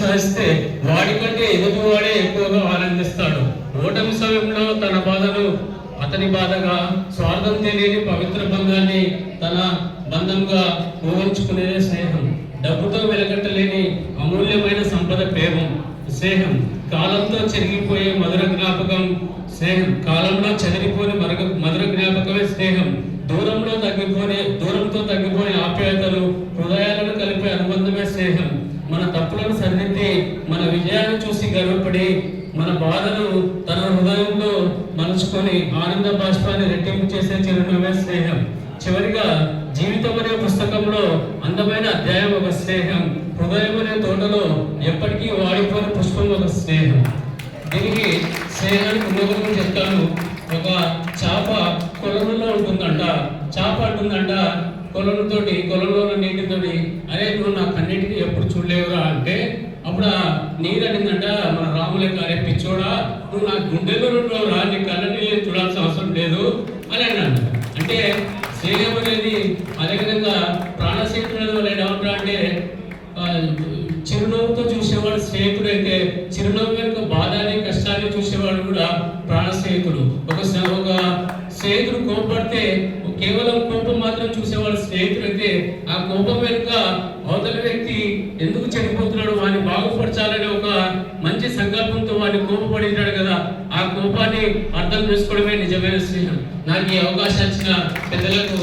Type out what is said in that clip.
ప్రోత్సహిస్తే వాడికంటే ఎదుటివాడే ఎక్కువగా ఆనందిస్తాడు. ఓటమి సమయంలో తన బాధను అతని బాధగా, స్వార్థం తెలియని పవిత్ర బంధాన్ని తన బంధంగా ఊహించుకునేదే స్నేహం. డబ్బుతో వెలగట్టలేని అమూల్యమైన సంపద స్నేహం. కాలంతో చెరిగిపోయే మధుర జ్ఞాపకం స్నేహం. కాలంలో చెదిరిపోని మధుర జ్ఞాపకమే స్నేహం. దూరంతో తగ్గిపోయే ఆప్యాయతలు, హృదయాలను కలిపే అనుబంధమే స్నేహం. మన తప్పులను సరిదిద్ది, మన విజయాన్ని చూసి గర్వపడి, మన బాధను తన హృదయంలో మలుచుకొని ఆనంద బాష్పాన్ని రెట్టింపు చేసే చిరునవ్వే స్నేహం. చివరిగా, జీవితం అనే పుస్తకంలో అందమైన అధ్యాయం ఒక స్నేహం. హృదయం అనే తోటలో ఎప్పటికీ వాడిపోయిన పుష్పం ఒక స్నేహం. దీనికి స్నేహానికి ఉన్నతం చెప్తాను. ఒక చేప కొలంలో ఉంటుందంట. చేప అంటుందంట కొలంలో నీటితోటి, అరే నువ్వు నా కన్నిటిని ఎప్పుడు చూడలేవురా అంటే, అప్పుడు ఆ నీరు అనిందంట మన రాములే అరే పిచ్చోడా, నువ్వు నా గుండెలో ఉండవురా, నీ కళ్ళని చూడాల్సిన అవసరం లేదు అని అన్నాడు. అంటే స్నేహం అనేది అదేవిధంగా ప్రాణస్నేహితుడు వాళ్ళు ఏమంటారు అంటే, చిరునవ్వుతో చూసేవాడు స్నేహితుడు అయితే, చిరునవ్వు వెనుక బాధని కష్టాన్ని చూసేవాడు కూడా ప్రాణ స్నేహితుడు. ఒక స్నేహితుడు కోపడితే కేవలం కోపం మాత్రం చూసేవాడు స్నేహితుడు అయితే, ఆ కోపం వెనుక అవతల వ్యక్తి ఎందుకు చనిపోతున్నాడు, వాడిని బాగుపరచాలనే ఒక మంచి సంకల్పంతో వాడిని కోపపడించాడు కదా, ఆ కోపాన్ని అర్థం చేసుకోవడమే నిజమైన స్నేహం. నాకు ఈ అవకాశం ఇచ్చిన పెద్దలకు